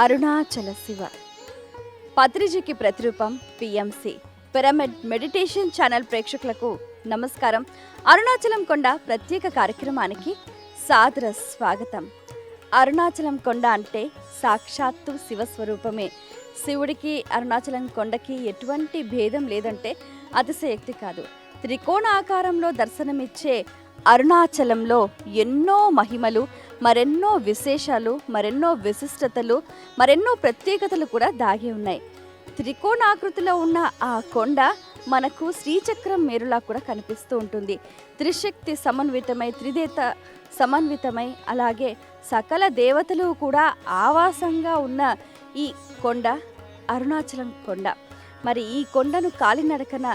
అరుణాచల శివ పత్రిజికి ప్రతిరూపం PMC pyramid meditation channel ప్రేక్షకులకు నమస్కారం. అరుణాచలం కొండ ప్రత్యేక కార్యక్రమానికి సాదర స్వాగతం. అరుణాచలం కొండ అంటే సాక్షాత్తు శివస్వరూపమే. శివుడికి అరుణాచలం కొండకి ఎటువంటి భేదం లేదంటే అతిశయోక్తి కాదు. త్రికోణ ఆకారంలో దర్శనమిచ్చే అరుణాచలంలో ఎన్నో మహిమలు, మరెన్నో విశేషాలు, మరెన్నో విశిష్టతలు, మరెన్నో ప్రత్యేకతలు కూడా దాగి ఉన్నాయి. త్రికోణాకృతిలో ఉన్న ఆ కొండ మనకు శ్రీచక్రం మేరులా కూడా కనిపిస్తూ ఉంటుంది. త్రిశక్తి సమన్వితమై, త్రిదేవత సమన్వితమై, అలాగే సకల దేవతలు కూడా ఆవాసంగా ఉన్న ఈ కొండ అరుణాచలం కొండ. మరి ఈ కొండను కాలినడకన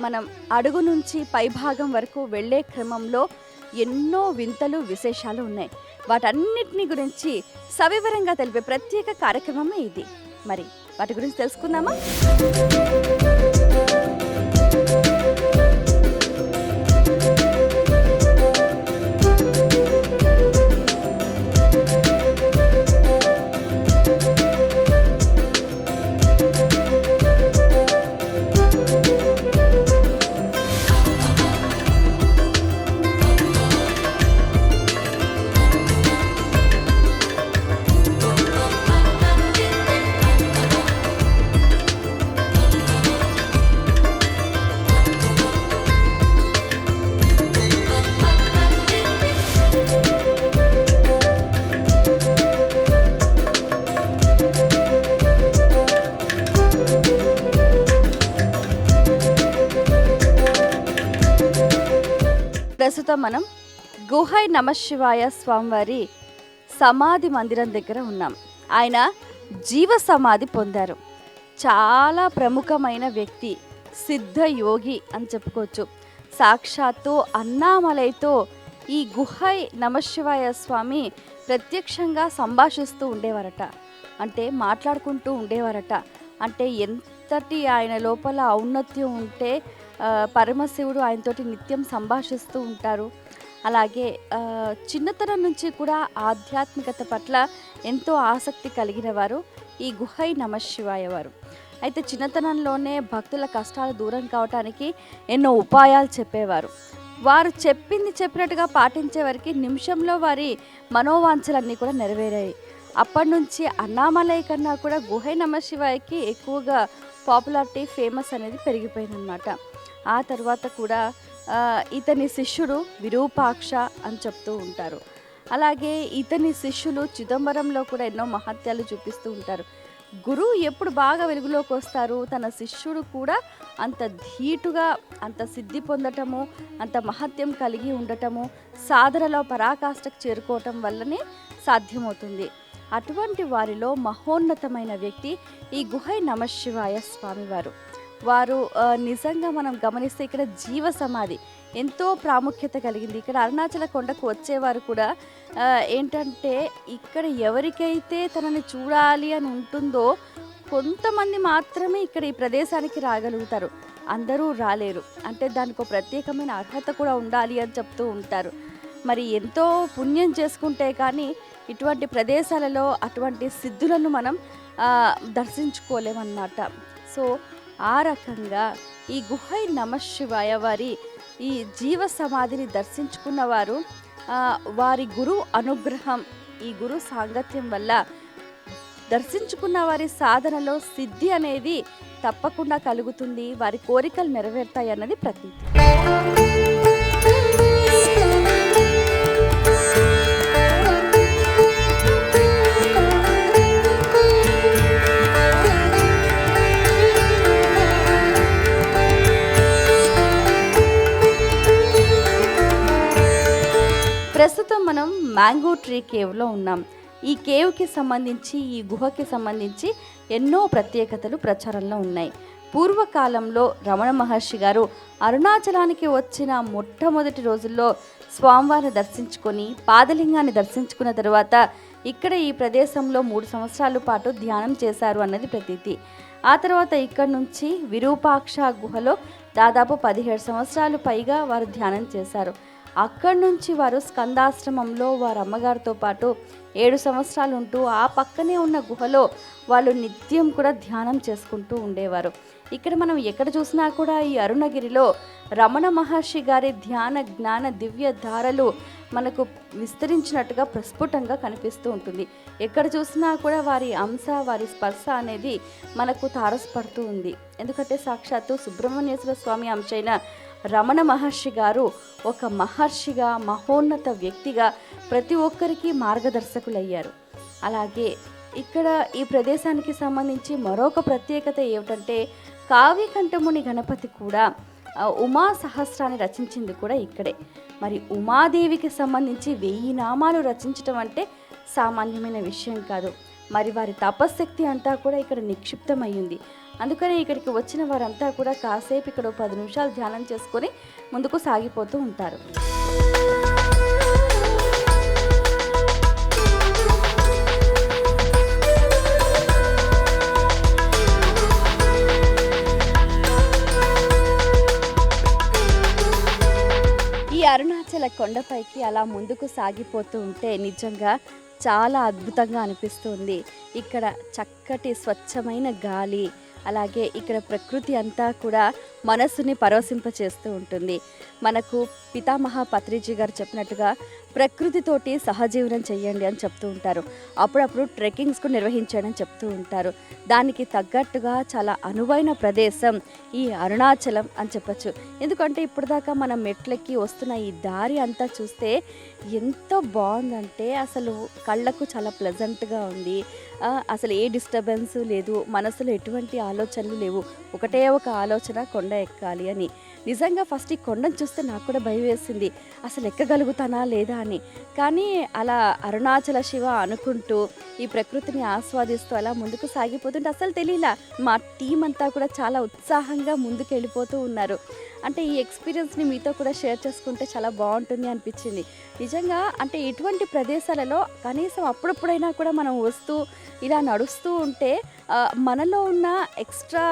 మనం అడుగు నుంచి పైభాగం వరకు వెళ్ళే క్రమంలో ఎన్నో వింతలు, విశేషాలు ఉన్నాయి. వాటన్నిటిని గురించి సవివరంగా తెలిపే ప్రత్యేక కార్యక్రమమే ఇది. మరి వాటి గురించి తెలుసుకుందామా? ప్రస్తుతం మనం గుహై నమశివాయ స్వామివారి సమాధి మందిరం దగ్గర ఉన్నాం. ఆయన జీవ సమాధి పొందారు. చాలా ప్రముఖమైన వ్యక్తి, సిద్ధ యోగి అని చెప్పుకోవచ్చు. సాక్షాత్తు అన్నామలైతో ఈ గుహై నమశివాయ స్వామి ప్రత్యక్షంగా సంభాషిస్తూ ఉండేవారట. అంటే మాట్లాడుకుంటూ ఉండేవారట. అంటే ఎంతటి ఆయన లోపల ఔన్నత్యం ఉంటే పరమశివుడు ఆయనతోటి నిత్యం సంభాషిస్తూ ఉంటారు. అలాగే చిన్నతనం నుంచి కూడా ఆధ్యాత్మికత పట్ల ఎంతో ఆసక్తి కలిగిన వారు ఈ గుహై నమశివాయ వారు. అయితే చిన్నతనంలోనే భక్తుల కష్టాలు దూరం కావటానికి ఎన్నో ఉపాయాలు చెప్పేవారు. వారు చెప్పినట్టుగా పాటించే వారికి నిమిషంలో వారి మనోవాంఛలన్నీ కూడా నెరవేరాయి. అప్పటి నుంచి అన్నామలై కన్నా కూడా గుహై నమశివాయకి ఎక్కువగా పాపులారిటీ, ఫేమస్ అనేది పెరిగిపోయిందనమాట. ఆ తర్వాత కూడా ఇతని శిష్యుడు విరూపాక్ష అని చెప్తూ ఉంటారు. అలాగే ఇతని శిష్యులు చిదంబరంలో కూడా ఎన్నో మహత్యాలు చూపిస్తూ ఉంటారు. గురువు ఎప్పుడు బాగా వెలుగులోకి వస్తారు, తన శిష్యుడు కూడా అంత ధీటుగా, అంత సిద్ధి పొందటము, అంత మహత్యం కలిగి ఉండటము, సాధనలో పరాకాష్ఠకు చేరుకోవటం వల్లనే సాధ్యమవుతుంది. అటువంటి వారిలో మహోన్నతమైన వ్యక్తి ఈ గుహై నమశివాయ స్వామివారు. వారు నిజంగా మనం గమనిస్తే ఇక్కడ జీవ సమాధి ఎంతో ప్రాముఖ్యత కలిగింది. ఇక్కడ అరుణాచల కొండకు వచ్చేవారు కూడా ఏంటంటే ఇక్కడ ఎవరికైతే తనని చూడాలి అని ఉంటుందో కొంతమంది మాత్రమే ఇక్కడ ఈ ప్రదేశానికి రాగలుగుతారు. అందరూ రాలేరు. అంటే దానికి ఒక ప్రత్యేకమైన అర్హత కూడా ఉండాలి అని చెప్తూ ఉంటారు. మరి ఎంతో పుణ్యం చేసుకుంటే కానీ ఇటువంటి ప్రదేశాలలో అటువంటి సిద్ధులను మనం దర్శించుకోలేమన్నమాట. సో ఆ రకంగా ఈ గుహై నమశివాయ వారి ఈ జీవ సమాధిని దర్శించుకున్న వారు వారి గురు అనుగ్రహం, ఈ గురు సాంగత్యం వల్ల దర్శించుకున్న వారి సాధనలో సిద్ధి అనేది తప్పకుండా కలుగుతుంది. వారి కోరికలు నెరవేరుతాయి అన్నది ప్రతీతి. ప్రస్తుతం మనం మ్యాంగో ట్రీ కేవ్లో ఉన్నాం. ఈ కేవ్కి సంబంధించి, ఈ గుహకి సంబంధించి ఎన్నో ప్రత్యేకతలు ప్రచారంలో ఉన్నాయి. పూర్వకాలంలో రమణ మహర్షి గారు అరుణాచలానికి వచ్చిన మొట్టమొదటి రోజుల్లో స్వామివారిని దర్శించుకొని, పాదలింగాన్ని దర్శించుకున్న తర్వాత ఇక్కడ ఈ ప్రదేశంలో 3 సంవత్సరాల పాటు ధ్యానం చేశారు అన్నది ప్రతీతి. ఆ తర్వాత ఇక్కడ నుంచి విరూపాక్ష గుహలో దాదాపు 17 సంవత్సరాలు పైగా వారు ధ్యానం చేశారు. అక్కడి నుంచి వారు స్కందాశ్రమంలో వారి అమ్మగారితో పాటు 7 సంవత్సరాలు ఉంటూ ఆ పక్కనే ఉన్న గుహలో వాళ్ళు నిత్యం కూడా ధ్యానం చేసుకుంటూ ఉండేవారు. ఇక్కడ మనం ఎక్కడ చూసినా కూడా ఈ అరుణగిరిలో రమణ మహర్షి గారి ధ్యాన జ్ఞాన దివ్య ధారలు మనకు విస్తరించినట్టుగా ప్రస్ఫుటంగా కనిపిస్తూ ఉంటుంది. ఎక్కడ చూసినా కూడా వారి అంశ, వారి స్పర్శ అనేది మనకు తారసపడుతూ ఉంది. ఎందుకంటే సాక్షాత్తు సుబ్రహ్మణ్యేశ్వర స్వామి అంశ అయిన రమణ మహర్షి గారు ఒక మహర్షిగా, మహోన్నత వ్యక్తిగా ప్రతి ఒక్కరికి మార్గదర్శకులయ్యారు. అలాగే ఇక్కడ ఈ ప్రదేశానికి సంబంధించి మరొక ప్రత్యేకత ఏమిటంటే కావ్యకంఠముని గణపతి కూడా ఉమా సహస్రాన్ని రచించింది కూడా ఇక్కడే. మరి ఉమాదేవికి సంబంధించి 1000 నామాలు రచించడం అంటే సామాన్యమైన విషయం కాదు. మరి వారి తపశ్శక్తి అంతా కూడా ఇక్కడ నిక్షిప్తమయ్యింది. అందుకనే ఇక్కడికి వచ్చిన వారంతా కూడా కాసేపు ఇక్కడ 10 నిమిషాలు ధ్యానం చేసుకొని ముందుకు సాగిపోతూ ఉంటారు. ఈ అరుణాచల కొండపైకి అలా ముందుకు సాగిపోతూ ఉంటే నిజంగా చాలా అద్భుతంగా అనిపిస్తుంది. ఇక్కడ చక్కటి స్వచ్ఛమైన గాలి, అలాగే ఇక్కడ ప్రకృతి అంతా కూడా మనస్సుని పరవశింపచేస్తూ ఉంటుంది. మనకు పితామహ పత్రిజీ గారు చెప్పినట్టుగా ప్రకృతితోటి సహజీవనం చేయండి అని చెప్తూ ఉంటారు. అప్పుడప్పుడు ట్రెక్కింగ్స్కు నిర్వహించండి అని చెప్తూ ఉంటారు. దానికి తగ్గట్టుగా చాలా అనువైన ప్రదేశం ఈ అరుణాచలం అని చెప్పచ్చు. ఎందుకంటే ఇప్పటిదాకా మనం మెట్లెక్కి వస్తున్న ఈ దారి అంతా చూస్తే ఎంత బాగుందంటే అసలు కళ్ళకు చాలా ప్లెజెంట్గా ఉంది. అసలు ఏ డిస్టర్బెన్స్ లేదు, మనసులో ఎటువంటి ఆలోచనలు లేవు. ఒకటే ఒక ఆలోచన, కొండ ఎక్కాలి అని. నిజంగా ఫస్ట్ ఈ కొండను చూస్తే నాకు కూడా భయం వేసింది, అసలు ఎక్కగలుగుతానా లేదా అని. కానీ అలా అరుణాచల శివ అనుకుంటూ ఈ ప్రకృతిని ఆస్వాదిస్తూ అలా ముందుకు సాగిపోతుంటే అసలు తెలియలా. మా టీం అంతా కూడా చాలా ఉత్సాహంగా ముందుకు వెళ్ళిపోతూ ఉన్నారు. అంటే ఈ ఎక్స్పీరియన్స్ని మీతో కూడా షేర్ చేసుకుంటే చాలా బాగుంటుంది అనిపించింది. నిజంగా అంటే ఇటువంటి ప్రదేశాలలో కనీసం అప్పుడప్పుడైనా కూడా మనం వస్తూ ఇలా నడుస్తూ ఉంటే మనలో ఉన్న ఎక్స్ట్రా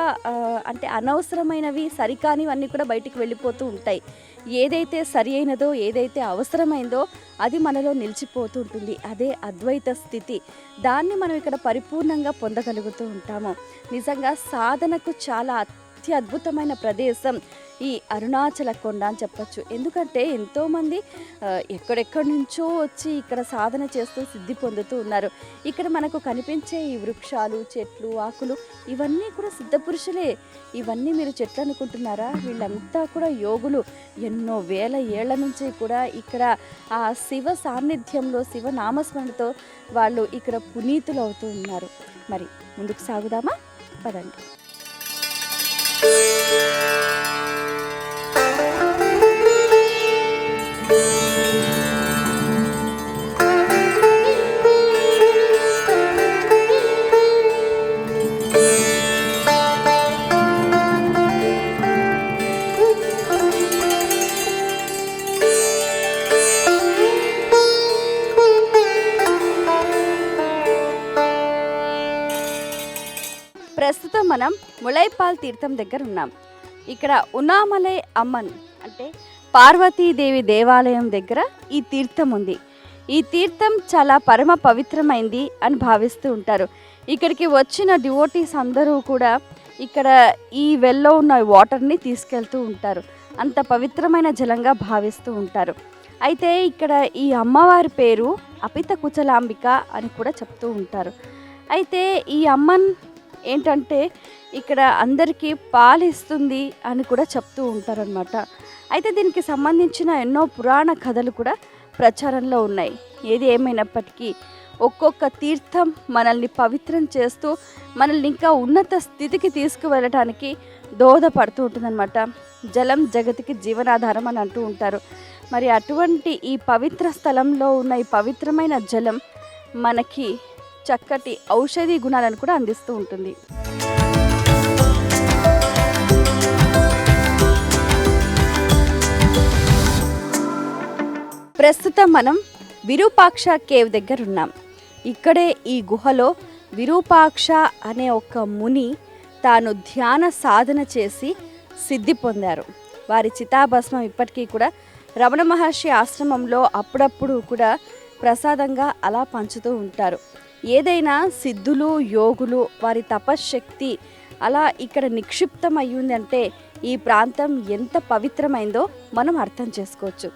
అంటే అనవసరమైనవి, సరికానివన్నీ కూడా బయటికి వెళ్ళిపోతూ ఉంటాయి. ఏదైతే సరి అయినదో, ఏదైతే అవసరమైందో అది మనలో నిలిచిపోతూ ఉంటుంది. అదే అద్వైత స్థితి. దాన్ని మనం ఇక్కడ పరిపూర్ణంగా పొందగలుగుతూ ఉంటాము. నిజంగా సాధనకు చాలా అద్భుతమైన ప్రదేశం ఈ అరుణాచల కొండ అని చెప్పచ్చు. ఎందుకంటే ఎంతోమంది ఎక్కడెక్కడి నుంచో వచ్చి ఇక్కడ సాధన చేస్తూ సిద్ధి పొందుతూ ఉన్నారు. ఇక్కడ మనకు కనిపించే ఈ వృక్షాలు, చెట్లు, ఆకులు ఇవన్నీ కూడా సిద్ధపురుషులే. ఇవన్నీ మీరు చెట్లు అనుకుంటున్నారా? వీళ్ళంతా కూడా యోగులు. ఎన్నో వేల ఏళ్ల నుంచి కూడా ఇక్కడ ఆ శివ సాన్నిధ్యంలో, శివ నామస్మరణతో వాళ్ళు ఇక్కడ పునీతులు అవుతూ ఉన్నారు. మరి ముందుకు సాగుదామా? పదండి. ప్రస్తుతం మనం ములైపాల్ తీర్థం దగ్గర ఉన్నాం. ఇక్కడ ఉనామలై అమ్మన్ అంటే పార్వతీదేవి దేవాలయం దగ్గర ఈ తీర్థం ఉంది. ఈ తీర్థం చాలా పరమ పవిత్రమైంది అని భావిస్తూ ఉంటారు. ఇక్కడికి వచ్చిన డివోటీస్ అందరూ కూడా ఇక్కడ ఈ వెల్లో ఉన్న వాటర్ని తీసుకెళ్తూ ఉంటారు. అంత పవిత్రమైన జలంగా భావిస్తూ ఉంటారు. అయితే ఇక్కడ ఈ అమ్మవారి పేరు అపిత కుచలాంబిక అని కూడా చెప్తూ ఉంటారు. అయితే ఈ అమ్మన్ ఏంటంటే ఇక్కడ అందరికీ పాలిస్తుంది అని కూడా చెప్తూ ఉంటారనమాట. అయితే దీనికి సంబంధించిన ఎన్నో పురాణ కథలు కూడా ప్రచారంలో ఉన్నాయి. ఏది ఏమైనప్పటికీ ఒక్కొక్క తీర్థం మనల్ని పవిత్రం చేస్తూ మనల్ని ఇంకా ఉన్నత స్థితికి తీసుకువెళ్ళటానికి దోహదపడుతూ ఉంటుందన్నమాట. జలం జగతికి జీవనాధారం అని అంటూ ఉంటారు. మరి అటువంటి ఈ పవిత్ర స్థలంలో ఉన్న ఈ పవిత్రమైన జలం మనకి చక్కటి ఔషధి గుణాలను కూడా అందిస్తూ ఉంటుంది. ప్రస్తుతం మనం విరూపాక్ష కేవ్ దగ్గర ఉన్నాం. ఇక్కడే ఈ గుహలో విరూపాక్ష అనే ఒక ముని తాను ధ్యాన సాధన చేసి సిద్ధి పొందారు. వారి చితాభస్మం ఇప్పటికీ కూడా రమణ మహర్షి ఆశ్రమంలో అప్పుడప్పుడు కూడా ప్రసాదంగా అలా పంచుతూ ఉంటారు. ఏదైనా సిద్ధులు, యోగులు, వారి తపశ్శక్తి అలా ఇక్కడ నిక్షిప్తం అయ్యింది అంటే ఈ ప్రాంతం ఎంత పవిత్రమైందో మనం అర్థం చేసుకోవచ్చు.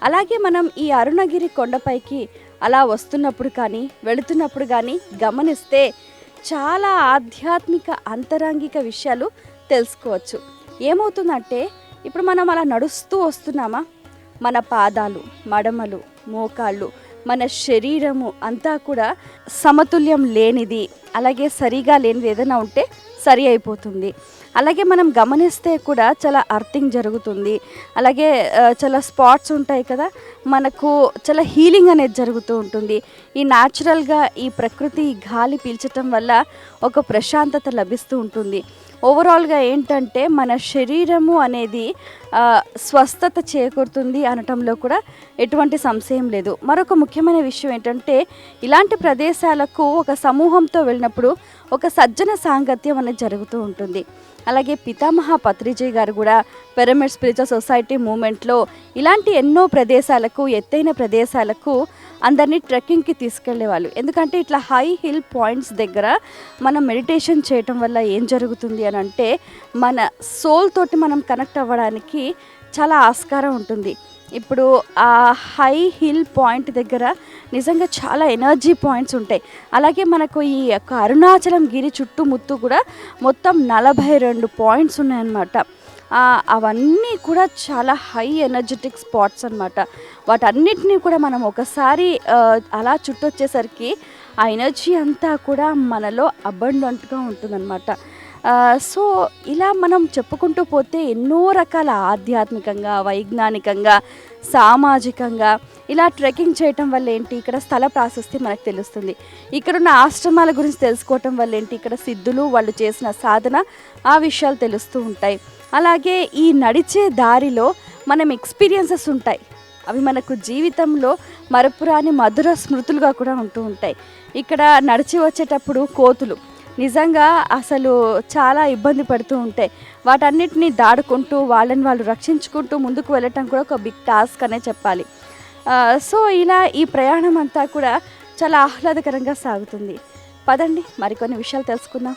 అలాగే మనం ఈ అరుణగిరి కొండపైకి అలా వస్తున్నప్పుడు కానీ వెళుతున్నప్పుడు కానీ గమనిస్తే చాలా ఆధ్యాత్మిక అంతరంగిక విషయాలు తెలుసుకోవచ్చు. ఏమవుతుందంటే ఇప్పుడు మనం అలా నడుస్తూ వస్తున్నామా, మన పాదాలు, మడమలు, మోకాళ్ళు, మన శరీరము అంతా కూడా సమతుల్యం లేనిది, అలాగే సరిగా లేనిది ఏదైనా ఉంటే సరి అయిపోతుంది. అలాగే మనం గమనిస్తే కూడా చాలా అర్థింగ్ జరుగుతుంది. అలాగే చాలా స్పాట్స్ ఉంటాయి కదా, మనకు చాలా హీలింగ్ అనేది జరుగుతూ ఉంటుంది. ఈ న్యాచురల్గా ఈ ప్రకృతి గాలి పీల్చటం వల్ల ఒక ప్రశాంతత లభిస్తూ ఉంటుంది. ఓవరాల్గా ఏంటంటే మన శరీరము అనేది స్వస్థత చేకూరుతుంది అనటంలో కూడా ఎటువంటి సంశయం లేదు. మరొక ముఖ్యమైన విషయం ఏంటంటే ఇలాంటి ప్రదేశాలకు ఒక సమూహంతో వెళ్ళినప్పుడు ఒక సజ్జన సాంగత్యం అనేది జరుగుతూ ఉంటుంది. అలాగే పితామహ పత్రిజీ గారు కూడా పిరమిడ్ స్పిరిచువల్ సొసైటీ మూమెంట్లో ఇలాంటి ఎన్నో ప్రదేశాలకు, ఎత్తైన ప్రదేశాలకు అందరినీ ట్రెక్కింగ్కి తీసుకెళ్లేవాళ్ళు. ఎందుకంటే ఇట్లా హై హిల్ పాయింట్స్ దగ్గర మనం మెడిటేషన్ చేయటం వల్ల ఏం జరుగుతుంది అని అంటే మన సోల్ తోటి మనం కనెక్ట్ అవ్వడానికి చాలా ఆస్కారం ఉంటుంది. ఇప్పుడు ఆ హై హిల్ పాయింట్ దగ్గర నిజంగా చాలా ఎనర్జీ పాయింట్స్ ఉంటాయి. అలాగే మనకు ఈ యొక్క అరుణాచలం గిరి చుట్టుముత్తు కూడా మొత్తం 42 పాయింట్స్ ఉన్నాయన్నమాట. అవన్నీ కూడా చాలా హై ఎనర్జెటిక్ స్పాట్స్ అన్నమాట. వాటన్నిటినీ కూడా మనం ఒకసారి అలా చుట్టొచ్చేసరికి ఆ ఎనర్జీ అంతా కూడా మనలో అబండెంట్గా ఉంటుందన్నమాట. సో ఇలా మనం చెప్పుకుంటూ పోతే ఎన్నో రకాల ఆధ్యాత్మికంగా, వైజ్ఞానికంగా, సామాజికంగా ఇలా ట్రెక్కింగ్ చేయటం వల్ల ఏంటి, ఇక్కడ స్థల ప్రాశస్తి మనకు తెలుస్తుంది. ఇక్కడున్న ఆశ్రమాల గురించి తెలుసుకోవటం వల్ల ఏంటి, ఇక్కడ సిద్ధులు వాళ్ళు చేసిన సాధన ఆ విషయాలు తెలుస్తూ ఉంటాయి. అలాగే ఈ నడిచే దారిలో మనం ఎక్స్పీరియన్సెస్ ఉంటాయి. అవి మనకు జీవితంలో మరపురాని మధుర స్మృతులుగా కూడా ఉంటూ ఉంటాయి. ఇక్కడ నడిచి వచ్చేటప్పుడు కోతులు నిజంగా అసలు చాలా ఇబ్బంది పడుతూ ఉంటాయి. వాటన్నిటిని దాడుకుంటూ వాళ్ళని వాళ్ళు రక్షించుకుంటూ ముందుకు వెళ్ళటం కూడా ఒక బిగ్ టాస్క్ అనే చెప్పాలి. సో ఇలా ఈ ప్రయాణం అంతా కూడా చాలా ఆహ్లాదకరంగా సాగుతుంది. పదండి మరికొన్ని విషయాలు తెలుసుకుందాం.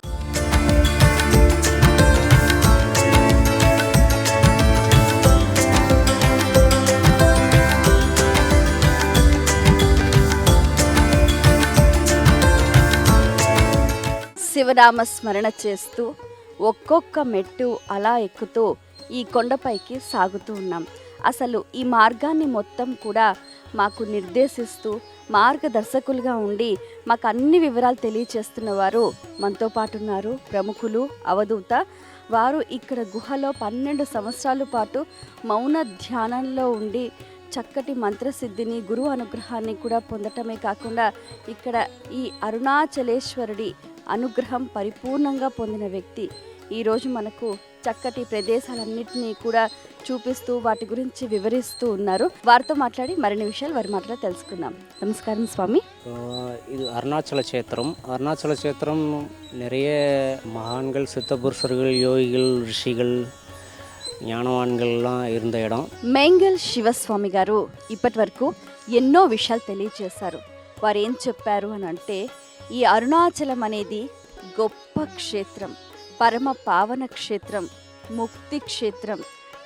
శివనామ స్మరణ చేస్తూ ఒక్కొక్క మెట్టు అలా ఎక్కుతూ ఈ కొండపైకి సాగుతూ ఉన్నాం. అసలు ఈ మార్గాన్ని మొత్తం కూడా మాకు నిర్దేశిస్తూ మార్గదర్శకులుగా ఉండి మాకు అన్ని వివరాలు తెలియచేస్తున్న వారు మనతో పాటు ఉన్నారు. ప్రముఖులు అవధూత వారు ఇక్కడ గుహలో 12 సంవత్సరాల పాటు మౌన ధ్యానంలో ఉండి చక్కటి మంత్రసిద్ధిని, గురువు అనుగ్రహాన్ని కూడా పొందటమే కాకుండా ఇక్కడ ఈ అరుణాచలేశ్వరుడి అనుగ్రహం పరిపూర్ణంగా పొందిన వ్యక్తి ఈరోజు మనకు చక్కటి ప్రదేశాలన్నింటినీ కూడా చూపిస్తూ వాటి గురించి వివరిస్తూ ఉన్నారు. వారితో మాట్లాడి మరిన్ని విషయాలు వారి మాటలో తెలుసుకుందాం. నమస్కారం స్వామి. இது அருணாச்சல சேத்திரம். அருணாச்சல சேத்திரம் நிறைய மகான்கள், சித்தபுருஷர்கள், யோகிகள், ரிஷிகள், జ్ఞానవాన్గள்லாம் இருந்த இடம். మెంగల్ శివస్వామి గారు ఇప్పటి వరకు ఎన్నో విషయాలు తెలియజేశారు. వారు ఏం చెప్పారు అని అంటే ఈ అరుణాచలం అనేది గొప్ప క్షేత్రం, పరమ పావన క్షేత్రం, ముక్తి క్షేత్రం.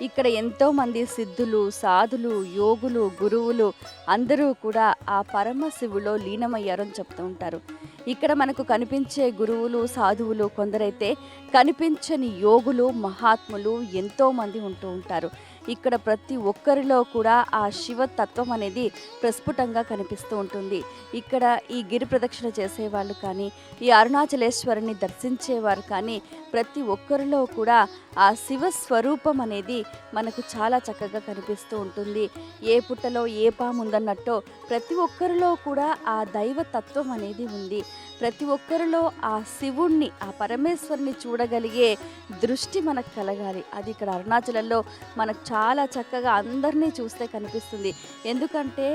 ఇక్కడ ఎంతోమంది సిద్ధులు, సాధులు, యోగులు, గురువులు అందరూ కూడా ఆ పరమశివులో లీనమయ్యారని చెప్తూ ఉంటారు. ఇక్కడ మనకు కనిపించే గురువులు, సాధువులు కొందరైతే కనిపించని యోగులు, మహాత్ములు ఎంతోమంది ఉంటూ ఉంటారు. ఇక్కడ ప్రతి ఒక్కరిలో కూడా ఆ శివతత్వం అనేది ప్రస్ఫుటంగా కనిపిస్తూ ఉంటుంది. ఇక్కడ ఈ గిరి ప్రదక్షిణ చేసేవాళ్ళు కానీ, ఈ అరుణాచలేశ్వరుని దర్శించేవారు కానీ ప్రతి ఒక్కరిలో కూడా ఆ శివ స్వరూపం అనేది మనకు చాలా చక్కగా కనిపిస్తూ ఉంటుంది. ఏ పుట్టలో ఏ పాము ఉందన్నట్టో ప్రతి ఒక్కరిలో కూడా ఆ దైవతత్వం అనేది ఉంది. ప్రతి ఒక్కరిలో ఆ శివుణ్ణి, ఆ పరమేశ్వరుని చూడగలిగే దృష్టి మనకు కలగాలి. అది ఇక్కడ అరుణాచలంలో మనకు చాలా చక్కగా అందరినీ చూస్తే కనిపిస్తుంది. ఎందుకంటే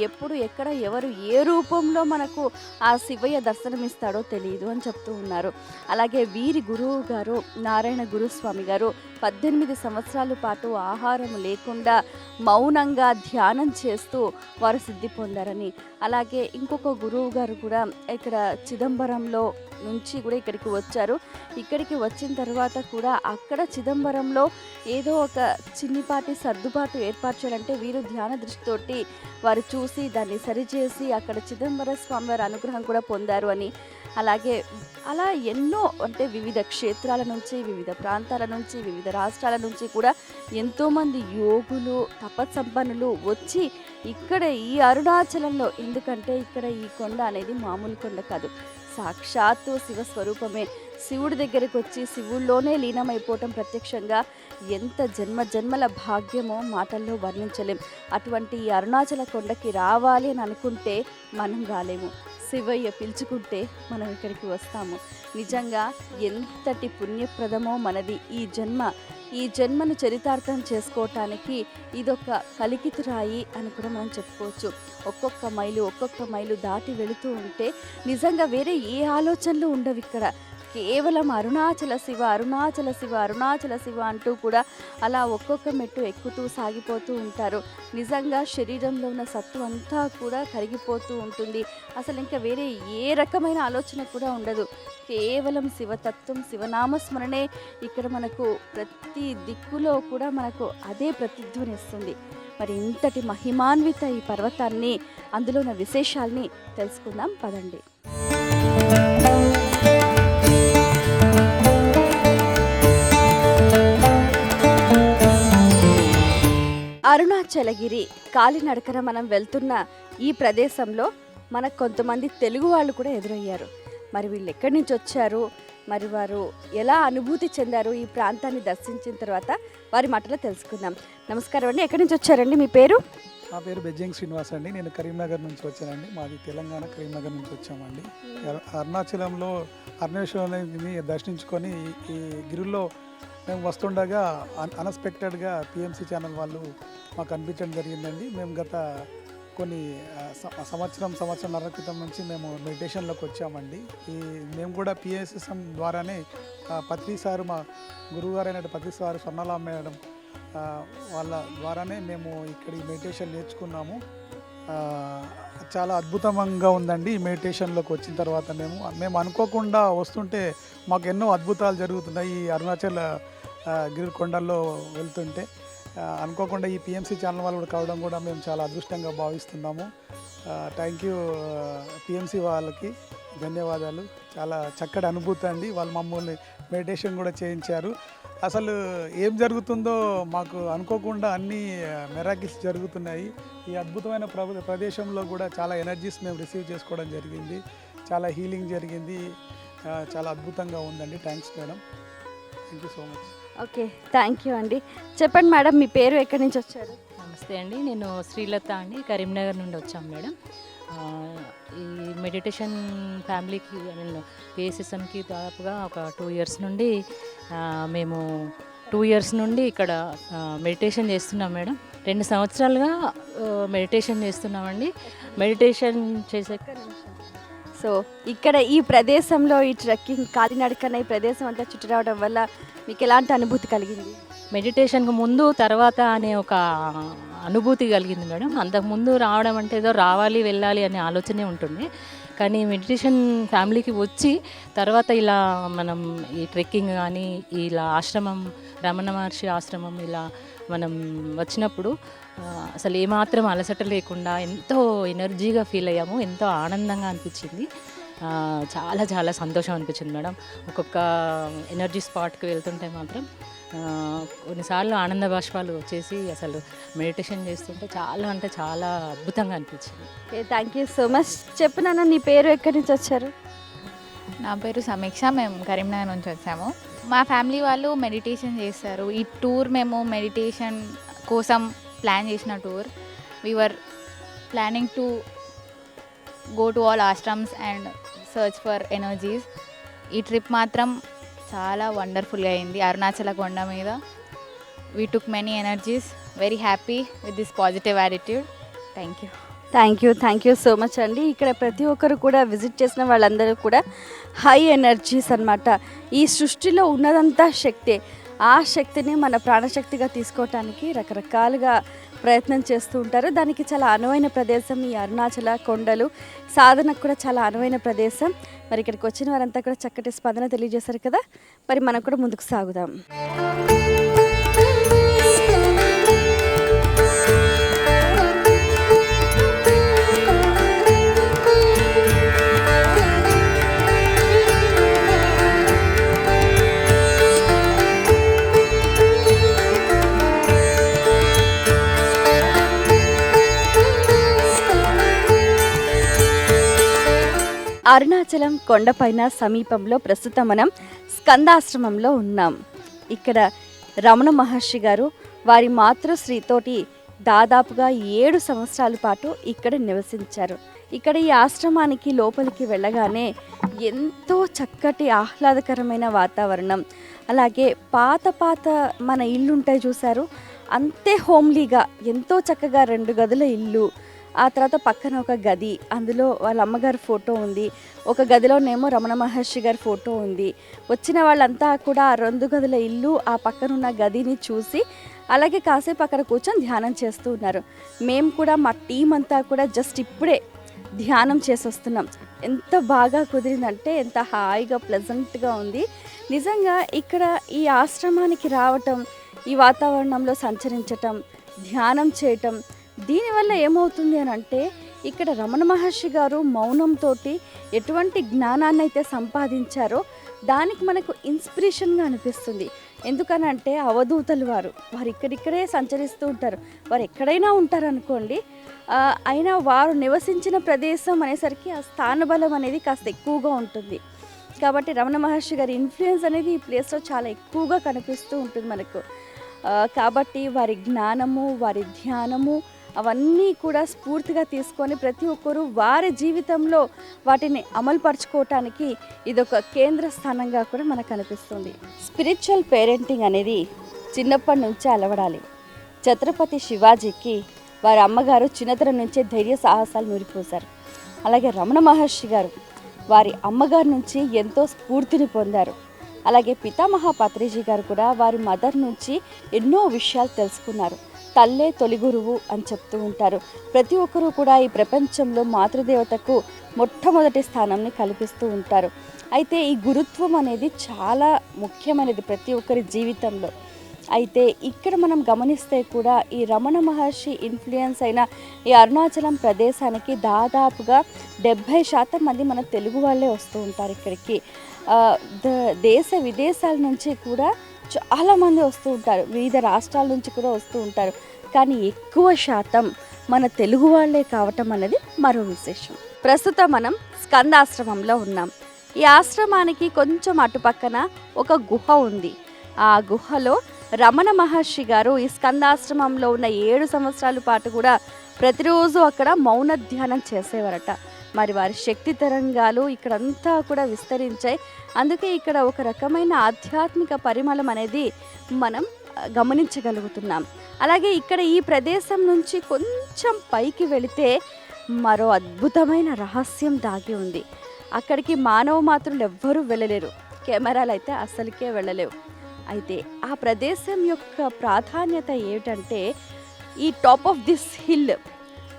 ఎప్పుడు ఎక్కడ ఎవరు ఏ రూపంలో మనకు ఆ శివయ్య దర్శనమిస్తాడో తెలీదు అని చెప్తూ ఉన్నారు. అలాగే వీరి గురువు గారు నారాయణ గురుస్వామి గారు 18 సంవత్సరాల పాటు ఆహారం లేకుండా మౌనంగా ధ్యానం చేస్తూ వారు సిద్ధి పొందారని, అలాగే ఇంకొక గురువు గారు కూడా ఇక్కడ చిదంబరంలో నుంచి కూడా ఇక్కడికి వచ్చారు. ఇక్కడికి వచ్చిన తర్వాత కూడా అక్కడ చిదంబరంలో ఏదో ఒక చిన్నిపాటి సర్దుబాటు ఏర్పాటు చేయాలంటే వీరు ధ్యాన దృష్టితోటి వారు చూసి దాన్ని సరిచేసి అక్కడ చిదంబర స్వామివారి అనుగ్రహం కూడా పొందారు అని, అలాగే అలా ఎన్నో అంటే వివిధ క్షేత్రాల నుంచి, వివిధ ప్రాంతాల నుంచి, వివిధ రాష్ట్రాల నుంచి కూడా ఎంతోమంది యోగులు తపస్సంపన్నులు వచ్చి ఇక్కడ ఈ అరుణాచలంలో, ఎందుకంటే ఇక్కడ ఈ కొండ అనేది మామూలు కొండ కాదు, సాక్షాత్తు శివస్వరూపమే. శివుడి దగ్గరికి వచ్చి శివుల్లోనే లీనమైపోవటం ప్రత్యక్షంగా ఎంత జన్మ జన్మల భాగ్యమో మాటల్లో వర్ణించలేం. అటువంటి ఈ అరుణాచల కొండకి రావాలి అని అనుకుంటే మనం రాలేము, శివయ్య పిలుచుకుంటే మనం ఇక్కడికి వస్తాము. నిజంగా ఎంతటి పుణ్యప్రదమో మనది ఈ జన్మను చరితార్థం చేసుకోవటానికి ఇదొక కలికితురాయి అని కూడా మనం చెప్పుకోవచ్చు. ఒక్కొక్క మైలు దాటి వెళుతూ ఉంటే నిజంగా వేరే ఏ ఆలోచనలు ఉండవు ఇక్కడ. కేవలం అరుణాచల శివ అరుణాచల శివ అరుణాచల శివ అంటూ కూడా అలా ఒక్కొక్క మెట్టు ఎక్కుతూ సాగిపోతూ ఉంటారు. నిజంగా శరీరంలో ఉన్న సత్తు అంతా కూడా కరిగిపోతూ ఉంటుంది. అసలు ఇంకా వేరే ఏ రకమైన ఆలోచన కూడా ఉండదు. కేవలం శివతత్వం, శివనామస్మరణే ఇక్కడ మనకు ప్రతి దిక్కులో కూడా మనకు అదే ప్రతిధ్వనిస్తుంది. మరి ఇంతటి మహిమాన్విత ఈ పర్వతాన్ని, అందులో ఉన్న విశేషాల్ని తెలుసుకుందాం పదండి. అరుణాచలగిరి కాలినడకన మనం వెళ్తున్న ఈ ప్రదేశంలో మనకు కొంతమంది తెలుగు వాళ్ళు కూడా ఎదురయ్యారు. మరి వీళ్ళు ఎక్కడి నుంచి వచ్చారు, మరి వారు ఎలా అనుభూతి చెందారు ఈ ప్రాంతాన్ని దర్శించిన తర్వాత, వారి మాటలో తెలుసుకుందాం. నమస్కారం అండి, ఎక్కడి నుంచి వచ్చారండి, మీ పేరు? నా పేరు బెజ్జింగ్ శ్రీనివాస్ అండి. నేను కరీంనగర్ నుంచి వచ్చానండి. మాది తెలంగాణ, కరీంనగర్ నుంచి వచ్చామండి. అరుణాచలంలో అరుణేశ్వరుని దర్శించుకొని ఈ గిరిలో మేము వస్తుండగా అన్ఎక్స్పెక్టెడ్గా పిఎంసి ఛానల్ వాళ్ళు మాకు కనిపించడం జరిగిందండి. మేము గత కొన్ని సంవత్సరంన్నర క్రితం నుంచి మేము మెడిటేషన్లోకి వచ్చామండి. మేము కూడా పిఎస్ఎస్ఎం ద్వారానే పత్రి సారు, మా గురువుగారైన పత్రి సారు స్వర్ణలా మేడం వాళ్ళ ద్వారానే మేము ఇక్కడ ఈ మెడిటేషన్ నేర్చుకున్నాము. చాలా అద్భుతంగా ఉందండి. ఈ మెడిటేషన్లోకి వచ్చిన తర్వాత మేము అనుకోకుండా వస్తుంటే మాకు ఎన్నో అద్భుతాలు జరుగుతున్నాయి. ఈ అరుణాచల్ గిరి కొండల్లో వెళ్తుంటే అనుకోకుండా ఈ పిఎంసి ఛానల్ వాళ్ళు కూడా కావడం కూడా మేము చాలా అదృష్టంగా భావిస్తున్నాము. థ్యాంక్ యూ పిఎంసి వాళ్ళకి ధన్యవాదాలు. చాలా చక్కటి అనుభూతి అండి. వాళ్ళు మమ్మల్ని మెడిటేషన్ కూడా చేయించారు. అసలు ఏం జరుగుతుందో మాకు అనుకోకుండా అన్ని మెరాకిల్స్ జరుగుతున్నాయి. ఈ అద్భుతమైన ప్రదేశంలో కూడా చాలా ఎనర్జీస్ మేము రిసీవ్ చేసుకోవడం జరిగింది. చాలా హీలింగ్ జరిగింది. చాలా అద్భుతంగా ఉందండి. Thanks madam, thank you so much. Okay, thank you అండి. చెప్పండి మేడం, మీ పేరు, ఎక్కడి నుంచి వచ్చారు? నమస్తే అండి, నేను శ్రీలత అండి, కరీంనగర్ నుండి వచ్చాము మేడం. ఈ మెడిటేషన్ ఫ్యామిలీకి నేను పిఎస్ఎస్ఎంకి దాదాపుగా ఒక 2 ఇయర్స్ నుండి మేము 2 ఇయర్స్ నుండి ఇక్కడ మెడిటేషన్ చేస్తున్నాం మేడం. 2 సంవత్సరాలుగా మెడిటేషన్ చేస్తున్నామండి. మెడిటేషన్ చేసే సో ఇక్కడ ఈ ప్రదేశంలో ఈ ట్రెక్కింగ్ కాలినడకన ఈ ప్రదేశం అంతా చుట్టూ రావడం వల్ల మీకు ఎలాంటి అనుభూతి కలిగింది? మెడిటేషన్కి ముందు తర్వాత అనే ఒక అనుభూతి కలిగింది మేడం. అంతకుముందు రావడం అంటే ఏదో రావాలి వెళ్ళాలి అనే ఆలోచనే ఉంటుంది. కానీ మెడిటేషన్ ఫ్యామిలీకి వచ్చి తర్వాత ఇలా మనం ఈ ట్రెక్కింగ్ కానీ ఇలా ఆశ్రమం, రమణ మహర్షి ఆశ్రమం ఇలా మనం వచ్చినప్పుడు అసలు ఏమాత్రం అలసట లేకుండా ఎంతో ఎనర్జీగా ఫీల్ అయ్యాము. ఎంతో ఆనందంగా అనిపించింది. చాలా చాలా సంతోషం అనిపించింది మేడం. ఒక్కొక్క ఎనర్జీ స్పాట్కి వెళ్తుంటే మాత్రం కొన్నిసార్లు ఆనంద బాష్పాలు వచ్చేసి అసలు మెడిటేషన్ చేస్తుంటే చాలా అంటే చాలా అద్భుతంగా అనిపించింది. Okay, thank you so much. చెప్పు నాన్న, నీ పేరు, ఎక్కడి నుంచి వచ్చారు? నా పేరు సమీక్ష, మేము కరీంనగర్ నుంచి వచ్చాము. మా ఫ్యామిలీ వాళ్ళు మెడిటేషన్ చేస్తారు. ఈ టూర్ మేము మెడిటేషన్ కోసం ప్లాన్ చేసిన tour. We were planning to go to all ashrams and search for energies. ఈ ట్రిప్ మాత్రం చాలా వండర్ఫుల్గా అయింది. అరుణాచల కొండ మీద we took many energies. Very happy with this positive attitude. Thank you. Thank you so much అండి. ఇక్కడ ప్రతి ఒక్కరు కూడా విజిట్ చేసిన వాళ్ళందరూ కూడా హై ఎనర్జీస్ అన్నమాట. ఈ సృష్టిలో ఉన్నదంతా శక్తే. ఆ శక్తిని మన ప్రాణశక్తిగా తీసుకోవటానికి రకరకాలుగా ప్రయత్నం చేస్తూ ఉంటారు. దానికి చాలా అనువైన ప్రదేశం ఈ అరుణాచల కొండలు. సాధనకు కూడా చాలా అనువైన ప్రదేశం. మరి ఇక్కడికి వచ్చిన వారంతా కూడా చక్కటి స్పందన తెలియజేశారు కదా. మరి మనం కూడా ముందుకు సాగుదాం. అరుణాచలం కొండపైన సమీపంలో ప్రస్తుతం మనం స్కందాశ్రమంలో ఉన్నాం. ఇక్కడ రమణ మహర్షి గారు వారి మాతృశ్రీతోటి దాదాపుగా 7 సంవత్సరాల పాటు ఇక్కడ నివసించారు. ఇక్కడ ఈ ఆశ్రమానికి లోపలికి వెళ్ళగానే ఎంతో చక్కటి ఆహ్లాదకరమైన వాతావరణం, అలాగే పాత మన ఇల్లు ఉంటాయి చూసారు, అంతే హోమ్లీగా ఎంతో చక్కగా 2 గదుల ఇల్లు. ఆ తర్వాత పక్కన ఒక గది, అందులో వాళ్ళ అమ్మగారి ఫోటో ఉంది. ఒక గదిలోనేమో రమణ మహర్షి గారి ఫోటో ఉంది. వచ్చిన వాళ్ళంతా కూడా ఆ 2 గదుల ఇల్లు, ఆ పక్కనున్న గదిని చూసి అలాగే కాసేపు అక్కడ కూర్చొని ధ్యానం చేస్తూ ఉన్నారు. మేము కూడా మా టీం అంతా కూడా జస్ట్ ఇప్పుడే ధ్యానం చేసి వస్తున్నాం. ఎంత బాగా కుదిరిందంటే ఎంత హాయిగా ప్లెజెంట్గా ఉంది. నిజంగా ఇక్కడ ఈ ఆశ్రమానికి రావటం, ఈ వాతావరణంలో సంచరించటం, ధ్యానం చేయటం, దీనివల్ల ఏమవుతుంది అని అంటే ఇక్కడ రమణ మహర్షి గారు మౌనంతో ఎటువంటి జ్ఞానాన్ని అయితే సంపాదించారో దానికి మనకు ఇన్స్పిరేషన్గా అనిపిస్తుంది. ఎందుకనంటే అవధూతలు వారు ఇక్కడిక్కడే సంచరిస్తూ ఉంటారు. వారు ఎక్కడైనా ఉంటారు అనుకోండి, అయినా వారు నివసించిన ప్రదేశం అనేసరికి ఆ స్థానబలం అనేది కాస్త ఎక్కువగా ఉంటుంది. కాబట్టి రమణ మహర్షి గారి ఇన్ఫ్లుయెన్స్ అనేది ఈ ప్లేస్లో చాలా ఎక్కువగా కనిపిస్తూ ఉంటుంది మనకు. కాబట్టి వారి జ్ఞానము, వారి ధ్యానము అవన్నీ కూడా స్ఫూర్తిగా తీసుకొని ప్రతి ఒక్కరూ వారి జీవితంలో వాటిని అమలుపరచుకోవటానికి ఇదొక కేంద్ర స్థానంగా కూడా మనకు అనిపిస్తుంది. స్పిరిచువల్ పేరెంటింగ్ అనేది చిన్నప్పటి నుంచే అలవడాలి. ఛత్రపతి శివాజీకి వారి అమ్మగారు చిన్నతనం నుంచే ధైర్య సాహసాలు నూరిపోశారు. అలాగే రమణ మహర్షి గారు వారి అమ్మగారి నుంచి ఎంతో స్ఫూర్తిని పొందారు. అలాగే పితామహ పత్రిజీ గారు కూడా వారి మదర్ నుంచి ఎన్నో విషయాలు తెలుసుకున్నారు. తల్లే తొలి గురువు అని చెప్తూ ఉంటారు. ప్రతి ఒక్కరూ కూడా ఈ ప్రపంచంలో మాతృదేవతకు మొట్టమొదటి స్థానాన్ని కల్పిస్తూ ఉంటారు. అయితే ఈ గురుత్వం అనేది చాలా ముఖ్యమైనది ప్రతి ఒక్కరి జీవితంలో. అయితే ఇక్కడ మనం గమనిస్తే కూడా ఈ రమణ మహర్షి ఇన్ఫ్లుయెన్స్ అయిన ఈ అరుణాచలం ప్రదేశానికి దాదాపుగా 70% మంది మన తెలుగు వాళ్ళే వస్తూ ఉంటారు ఇక్కడికి. దేశ విదేశాల నుంచి కూడా చాలామంది వస్తూ ఉంటారు, వివిధ రాష్ట్రాల నుంచి కూడా వస్తూ ఉంటారు. కానీ ఎక్కువ శాతం మన తెలుగు వాళ్ళే కావటం అనేది మరో విశేషం. ప్రస్తుతం మనం స్కందాశ్రమంలో ఉన్నాం. ఈ ఆశ్రమానికి కొంచెం అటుపక్కన ఒక గుహ ఉంది. ఆ గుహలో రమణ మహర్షి గారు ఈ స్కందాశ్రమంలో ఉన్న 7 సంవత్సరాల పాటు కూడా ప్రతిరోజు అక్కడ మౌన ధ్యానం చేసేవారట. మరి వారి శక్తి తరంగాలు ఇక్కడంతా కూడా విస్తరించాయి. అందుకే ఇక్కడ ఒక రకమైన ఆధ్యాత్మిక పరిమళం అనేది మనం గమనించగలుగుతున్నాం. అలాగే ఇక్కడ ఈ ప్రదేశం నుంచి కొంచెం పైకి వెళితే మరో అద్భుతమైన రహస్యం దాగి ఉంది. అక్కడికి మానవ మాత్రులు ఎవ్వరూ వెళ్ళలేరు, కెమెరాలు అయితే అస్సలకే వెళ్ళలేవు. అయితే ఆ ప్రదేశం యొక్క ప్రాధాన్యత ఏమిటంటే ఈ టాప్ ఆఫ్ దిస్ హిల్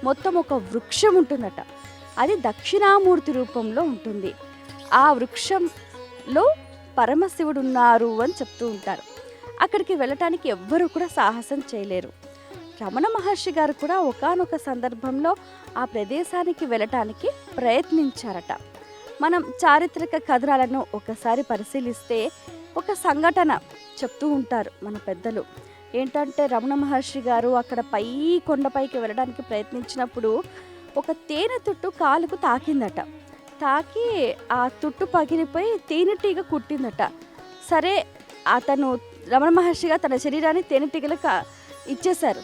మొత్తం ఒక వృక్షం ఉంటుందట. అది దక్షిణామూర్తి రూపంలో ఉంటుంది. ఆ వృక్షంలో పరమశివుడు ఉన్నారు అని చెప్తూ ఉంటారు. అక్కడికి వెళ్ళటానికి ఎవ్వరూ కూడా సాహసం చేయలేరు. రమణ మహర్షి గారు కూడా ఒకానొక సందర్భంలో ఆ ప్రదేశానికి వెళ్ళటానికి ప్రయత్నించారట. మనం చారిత్రక కథనాలను ఒకసారి పరిశీలిస్తే ఒక సంఘటన చెప్తూ ఉంటారు మన పెద్దలు. ఏంటంటే రమణ మహర్షి గారు అక్కడ కొండపైకి వెళ్ళడానికి ప్రయత్నించినప్పుడు ఒక తేనె తుట్టు కాలుకు తాకిందట. తాకి ఆ తుట్టు పగిలిపోయి తేనెటీగ కుట్టిందట. సరే, అతను రమణ మహర్షిగా తన శరీరాన్ని తేనెటీగలకు ఇచ్చేశారు.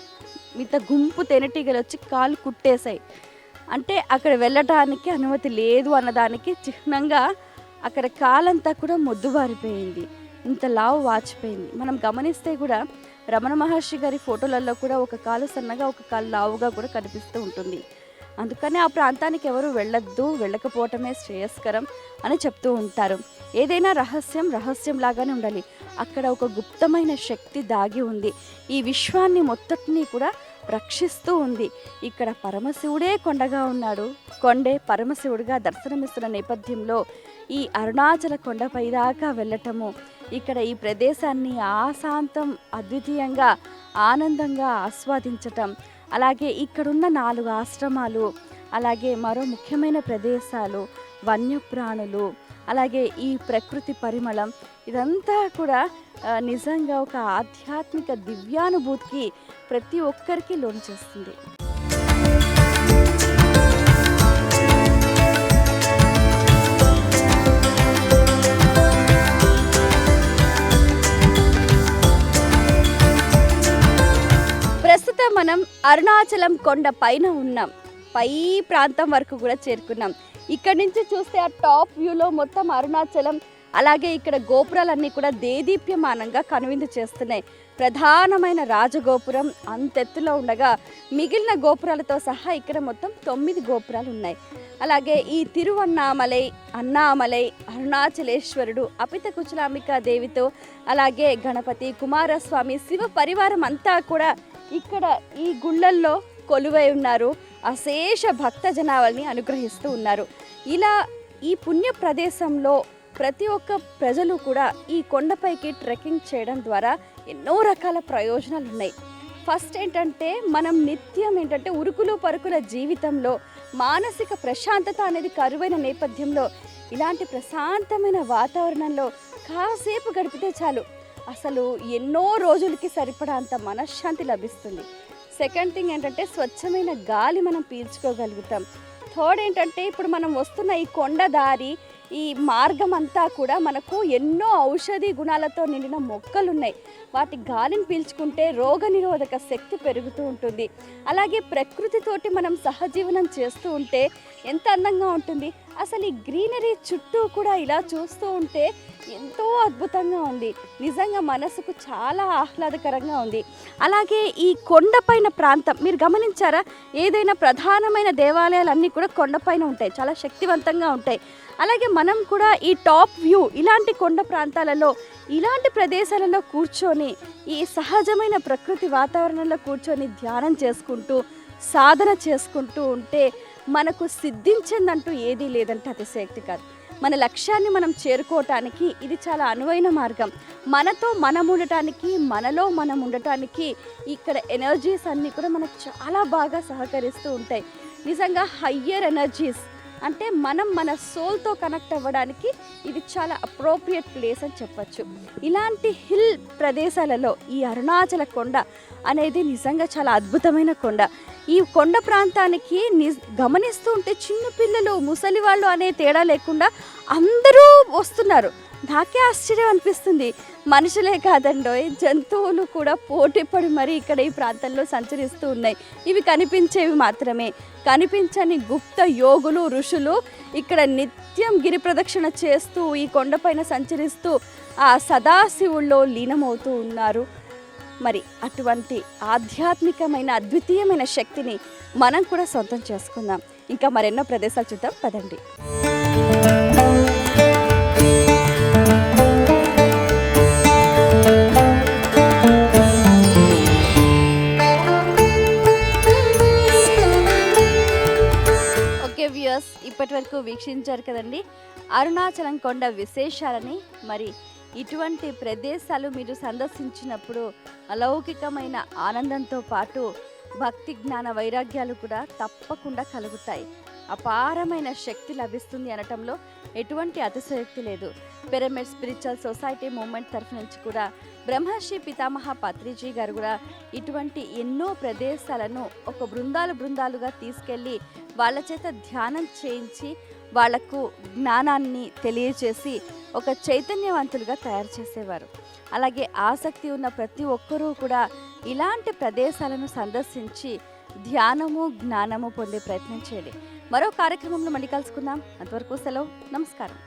మిగతా గుంపు తేనెటీగలు వచ్చి కాలు కుట్టేశాయి. అంటే అక్కడ వెళ్ళటానికి అనుమతి లేదు అన్నదానికి చిహ్నంగా అక్కడ కాలంతా కూడా మొద్దుబారిపోయింది, ఇంత లావు వాచిపోయింది. మనం గమనిస్తే కూడా రమణ మహర్షి గారి ఫోటోలలో కూడా ఒక కాలు సన్నగా ఒక కాలు లావుగా కూడా కనిపిస్తూ ఉంటుంది. అందుకని ఆ ప్రాంతానికి ఎవరు వెళ్ళొద్దు, వెళ్ళకపోవటమే శ్రేయస్కరం అని చెప్తూ ఉంటారు. ఏదైనా రహస్యం లాగానే ఉండాలి. అక్కడ ఒక గుప్తమైన శక్తి దాగి ఉంది, ఈ విశ్వాన్ని మొత్తటిని కూడా రక్షిస్తూ ఉంది. ఇక్కడ పరమశివుడే కొండగా ఉన్నాడు, కొండే పరమశివుడిగా దర్శనమిస్తున్న నేపథ్యంలో ఈ అరుణాచల కొండపై దాకా వెళ్ళటము, ఇక్కడ ఈ ప్రదేశాన్ని ఆశాంతం అద్వితీయంగా ఆనందంగా ఆస్వాదించటం, అలాగే ఇక్కడున్న 4 ఆశ్రమాలు, అలాగే మరో ముఖ్యమైన ప్రదేశాలు, వన్యప్రాణులు, అలాగే ఈ ప్రకృతి పరిమళం, ఇదంతా కూడా నిజంగా ఒక ఆధ్యాత్మిక దివ్యానుభూతికి ప్రతి ఒక్కరికి లోను చేస్తుంది. ప్రస్తుతం మనం అరుణాచలం కొండ పైన ఉన్నాం. పై ప్రాంతం వరకు కూడా చేరుకున్నాం. ఇక్కడ నుంచి చూస్తే ఆ టాప్ వ్యూలో మొత్తం అరుణాచలం, అలాగే ఇక్కడ గోపురాలన్నీ కూడా దేదీప్యమానంగా కనువిందు చేస్తున్నాయి. ప్రధానమైన రాజగోపురం అంతెత్తులో ఉండగా మిగిలిన గోపురాలతో సహా ఇక్కడ మొత్తం 9 గోపురాలు ఉన్నాయి. అలాగే ఈ తిరువన్నామలై, అన్నామలై, అరుణాచలేశ్వరుడు, అపిత కుచలాంబికా దేవితో, అలాగే గణపతి, కుమారస్వామి, శివ పరివారం అంతా కూడా ఇక్కడ ఈ గుళ్ళల్లో కొలువై ఉన్నారు. అశేష భక్త జనాలని అనుగ్రహిస్తూ ఉన్నారు. ఇలా ఈ పుణ్య ప్రదేశంలో ప్రతి ఒక్క ప్రజలు కూడా ఈ కొండపైకి ట్రెక్కింగ్ చేయడం ద్వారా ఎన్నో రకాల ప్రయోజనాలు ఉన్నాయి. ఫస్ట్ ఏంటంటే మనం నిత్యం ఉరుకులు పరుకుల జీవితంలో మానసిక ప్రశాంతత అనేది కరువైన నేపథ్యంలో ఇలాంటి ప్రశాంతమైన వాతావరణంలో కాసేపు గడిపితే చాలు, అసలు ఎన్నో రోజులకి సరిపడా అంత మనశ్శాంతి లభిస్తుంది. సెకండ్ థింగ్ ఏంటంటే స్వచ్ఛమైన గాలి మనం పీల్చుకోగలుగుతాం. థర్డ్ ఏంటంటే ఇప్పుడు మనం వస్తున్న ఈ కొండ దారి, ఈ మార్గం అంతా కూడా మనకు ఎన్నో ఔషధి గుణాలతో నిండిన మొక్కలు ఉన్నాయి. వాటి గాలిని పీల్చుకుంటే రోగనిరోధక శక్తి పెరుగుతూ ఉంటుంది. అలాగే ప్రకృతితోటి మనం సహజీవనం చేస్తూ ఉంటే ఎంత అందంగా ఉంటుంది. అసలు ఈ గ్రీనరీ చుట్టూ కూడా ఇలా చూస్తూ ఉంటే ఎంతో అద్భుతంగా ఉంది. నిజంగా మనసుకు చాలా ఆహ్లాదకరంగా ఉంది. అలాగే ఈ కొండపైన ప్రాంతం మీరు గమనించారా? ఏదైనా ప్రధానమైన దేవాలయాలన్నీ కూడా కొండపైన ఉంటాయి, చాలా శక్తివంతంగా ఉంటాయి. అలాగే మనం కూడా ఈ టాప్ వ్యూ ఇలాంటి కొండ ప్రాంతాలలో, ఇలాంటి ప్రదేశాలలో కూర్చొని ఈ సహజమైన ప్రకృతి వాతావరణంలో కూర్చొని ధ్యానం చేసుకుంటూ సాధన చేసుకుంటూ ఉంటే మనకు సిద్ధించిందంటూ ఏదీ లేదంటే అతిశయోక్తి కాదు. మన లక్ష్యాన్ని మనం చేరుకోవటానికి ఇది చాలా అనువైన మార్గం. మనతో మనం ఉండటానికి, మనలో మనం ఉండటానికి ఇక్కడ ఎనర్జీస్ అన్నీ కూడా మనకు చాలా బాగా సహకరిస్తూ ఉంటాయి. నిజంగా హయ్యర్ ఎనర్జీస్ అంటే మనం మన సోల్తో కనెక్ట్ అవ్వడానికి ఇది చాలా అప్రోప్రియేట్ ప్లేస్ అని చెప్పచ్చు. ఇలాంటి హిల్ ప్రదేశాలలో ఈ అరుణాచల కొండ అనేది నిజంగా చాలా అద్భుతమైన కొండ. ఈ కొండ ప్రాంతానికి గమనిస్తూ ఉంటే చిన్నపిల్లలు, ముసలి వాళ్ళు అనే తేడా లేకుండా అందరూ వస్తున్నారు. నాకే ఆశ్చర్యం అనిపిస్తుంది. మనుషులే కాదండోయ్, జంతువులు కూడా పోటీపడి మరీ ఇక్కడ ఈ ప్రాంతంలో సంచరిస్తూ ఉన్నాయి. ఇవి కనిపించేవి మాత్రమే, కనిపించని గుప్త యోగులు, ఋషులు ఇక్కడ నిత్యం గిరి ప్రదక్షిణ చేస్తూ ఈ కొండపైన సంచరిస్తూ ఆ సదాశివుల్లో లీనమవుతూ ఉన్నారు. మరి అటువంటి ఆధ్యాత్మికమైన అద్వితీయమైన శక్తిని మనం కూడా సొంతం చేసుకుందాం. ఇంకా మరెన్నో ప్రదేశాలు చూద్దాం, పదండి. ఓకే వ్యూయర్స్, ఇప్పటి వరకు వీక్షించారు కదండి అరుణాచలం కొండ విశేషాలని. మరి ఇటువంటి ప్రదేశాలు మీరు సందర్శించినప్పుడు అలౌకికమైన ఆనందంతో పాటు భక్తి, జ్ఞాన, వైరాగ్యాలు కూడా తప్పకుండా కలుగుతాయి. అపారమైన శక్తి లభిస్తుంది అనటంలో ఎటువంటి అతిశయోక్తి లేదు. పిరమిడ్ స్పిరిచువల్ సొసైటీ మూవ్మెంట్ తరఫు నుంచి కూడా బ్రహ్మర్షి పితామహ పత్రిజీ గారు కూడా ఇటువంటి ఎన్నో ప్రదేశాలను ఒక బృందాలుగా తీసుకెళ్ళి వాళ్ళ చేత ధ్యానం చేయించి వాళ్లకు జ్ఞానాన్ని తెలియచేసి ఒక చైతన్యవంతులుగా తయారు చేసేవారు. అలాగే ఆసక్తి ఉన్న ప్రతి ఒక్కరూ కూడా ఇలాంటి ప్రదేశాలను సందర్శించి ధ్యానము, జ్ఞానము పొందే ప్రయత్నం చేయండి. మరో కార్యక్రమంలో మళ్ళీ కలుసుకుందాం. అంతవరకు సెలవు, నమస్కారం.